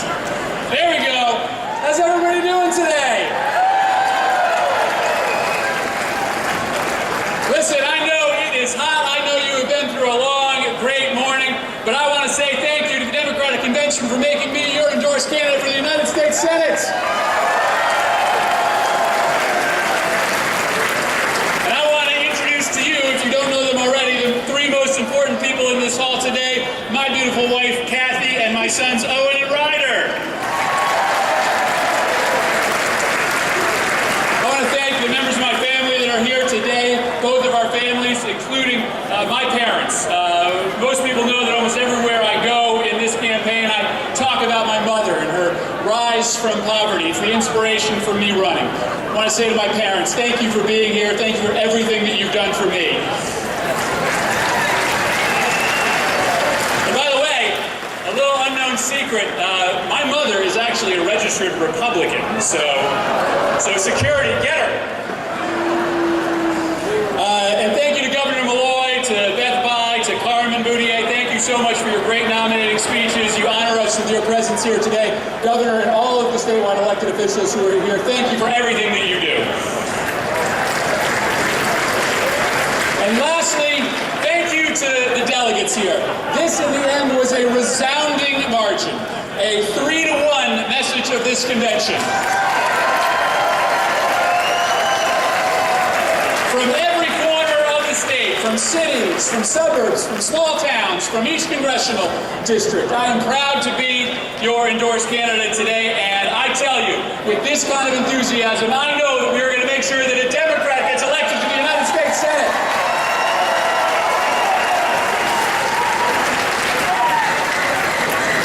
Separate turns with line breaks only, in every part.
right. There we go. How's everybody doing today? Listen, I know it is hot. I know you have been through a long, great morning, but I want to say thank you to the Democratic Convention for making me your endorsed candidate for the United States Senate. And I want to introduce to you, if you don't know them already, the three most important people in this hall today: my beautiful wife, Kathy, and my sons, Owen and Ryder. I want to thank the members of my family that are here today, both of our families, including my parents. Most people know that almost everywhere I go in this campaign, I talk about my mother and her rise from poverty. It's the inspiration for me running. I want to say to my parents, thank you for being here. Thank you for everything that you've done for me. And by the way, a little unknown secret, my mother is actually a registered Republican, so security, get her. And thank you to Governor Malloy, to Beth Bai, to Carmen Boudier. Thank you so much for your great nominating speeches. You honor us with your presence here today. Governor and all of the statewide elected officials who are here, thank you for everything that you do. And lastly, thank you to the delegates here. This, in the end, was a resounding margin, a 3-to-1 message of this convention. From every corner of the state, from cities, from suburbs, from small towns, from each congressional district, I am proud to be your endorsed candidate today, and I tell you, with this kind of enthusiasm, I know that we are going to make sure that a Democrat gets elected to the United States Senate.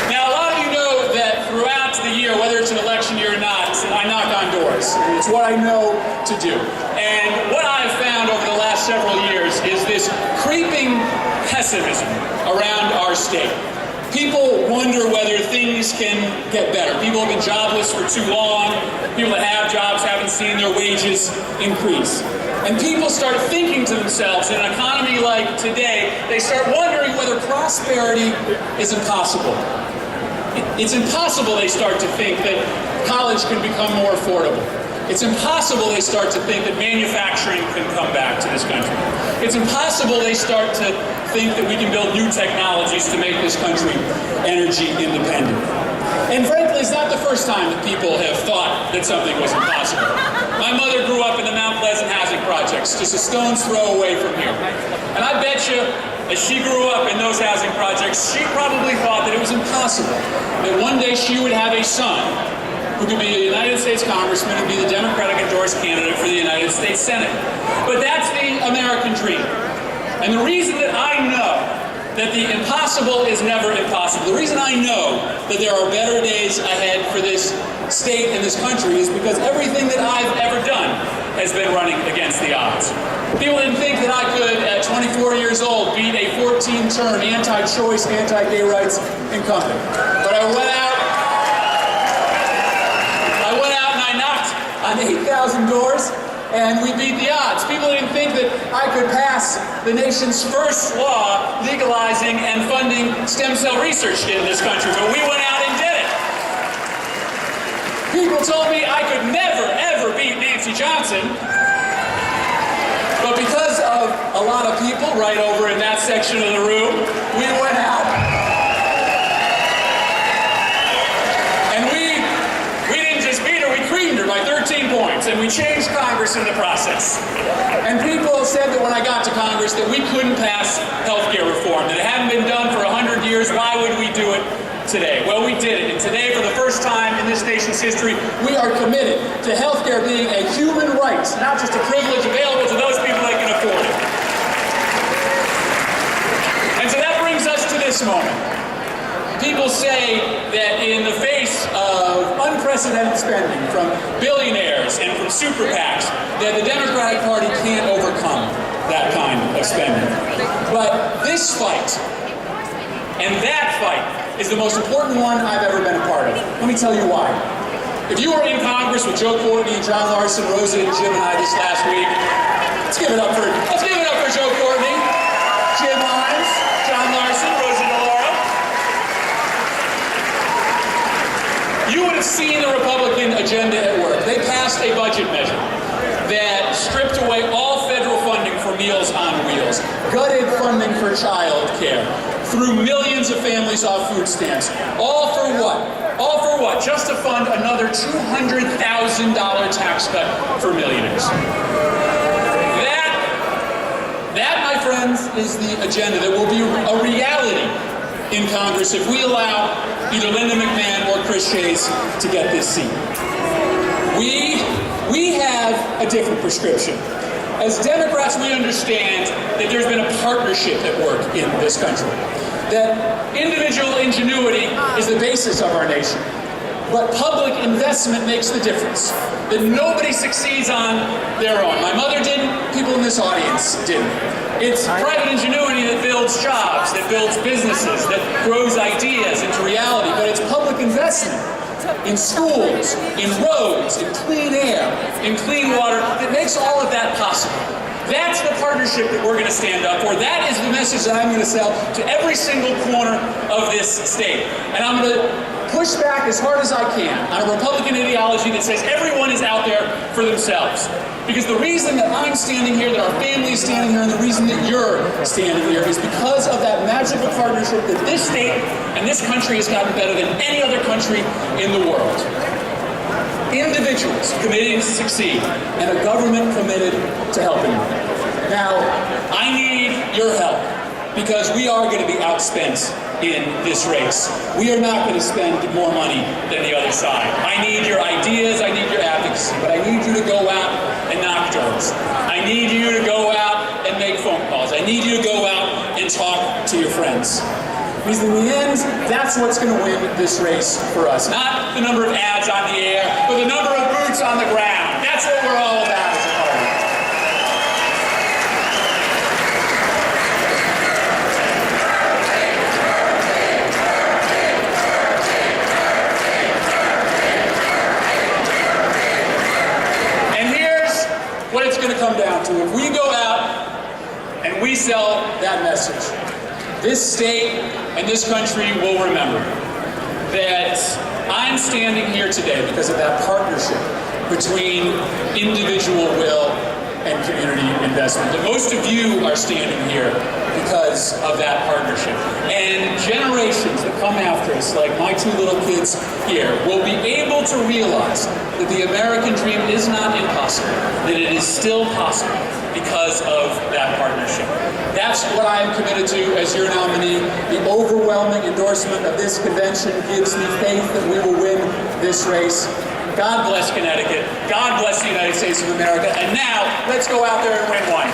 Now, a lot of you know that throughout the year, whether it's an election year or not, I knock on doors. It's what I know to do. And what I've found over the last several years is this creeping pessimism around our state. People wonder whether things can get better. People have been jobless for too long. People that have jobs haven't seen their wages increase. And people start thinking to themselves, in an economy like today, they start wondering whether prosperity is impossible. It's impossible, they start to think, that college can become more affordable. It's impossible, they start to think, that manufacturing can come back to this country. It's impossible, they start to think, that we can build new technologies to make this country energy independent. And frankly, it's not the first time that people have thought that something was impossible. My mother grew up in the Mount Pleasant housing projects, just a stone's throw away from here. And I bet you, as she grew up in those housing projects, she probably thought that it was impossible that one day she would have a son who could be a United States Congressman and be the Democratic endorsed candidate for the United States Senate. But that's the American dream. And the reason that I know that the impossible is never impossible, the reason I know that there are better days ahead for this state and this country, is because everything that I've ever done has been running against the odds. People didn't think that I could, at 24 years old, beat a 14-term anti-choice, anti-gay rights incumbent. But I went out and I knocked on 8,000 doors, and we beat the odds. People didn't think that I could pass the nation's first law legalizing and funding stem cell research in this country, but we went out and did it. People told me I could never, ever beat Nancy Johnson, but because of a lot of people right over in that section of the room, we went out. And we didn't just beat her, we creamed her by 13 points, and we changed Congress in the process. And people said that when I got to Congress that we couldn't pass health care reform, that it hadn't been done for 100 years, why would we do it today? Well, we did it, and today, for the first time in this nation's history, we are committed to health care being a human right, not just a privilege available to those people that can afford it. And so that brings us to this moment. People say that in the face of unprecedented spending from billionaires and from super PACs, that the Democratic Party can't overcome that kind of spending. But this fight, and that fight, is the most important one I've ever been a part of. Let me tell you why. If you were in Congress with Joe Courtney, John Larson, Rosa, and Jim and I this last week, let's give it up for Joe Courtney, Jim Hines, John Larson, Rosa DeLauro. you would have seen the Republican agenda at work. They passed a budget measure that stripped away all federal funding for Meals on Wheels, gutted funding for child care, threw millions of families off food stamps. All for what? All for what? Just to fund another $200,000 tax cut for millionaires. That, my friends, is the agenda that will be a reality in Congress if we allow either Linda McMahon or Chris Shays to get this seat. We have a different prescription. As Democrats, we understand that there's been a partnership at work in this country, that individual ingenuity is the basis of our nation, but public investment makes the difference, that nobody succeeds on their own. My mother didn't, people in this audience didn't. It's private ingenuity that builds jobs, that builds businesses, that grows ideas into reality, but it's public investment in schools, in roads, in clean air, in clean water, that makes all of that possible. That's the partnership that we're going to stand up for. That is the message that I'm going to sell to every single corner of this state. And I'm going to push back as hard as I can on a Republican ideology that says everyone is out there for themselves. Because the reason that I'm standing here, that our family is standing here, and the reason that you're standing here is because of that magical partnership that this state and this country has gotten better than any other country in the world. Individuals committed to succeed, and a government committed to helping them. Now, I need your help, because we are going to be outspent in this race. We are not going to spend more money than the other side. I need your ideas, I need your advocacy, but I need you to go out and knock doors. I need you to go out and make phone calls. I need you to go out and talk to your friends. Because in the end, that's what's going to win this race for us. Not the number of ads on the air, but the number of boots on the ground. That's what we're all about as a party. And here's what it's going to come down to. If we go out and we sell that message, this state and this country will remember that I'm standing here today because of that partnership between individual will and community investment. That most of you are standing here because of that partnership. And generations that come after us, like my two little kids here, will be able to realize that the American dream is not impossible, that it is still possible because of that partnership. That's what I am committed to as your nominee. The overwhelming endorsement of this convention gives me faith that we will win this race. God bless Connecticut. God bless the United States of America. And now, let's go out there and win one.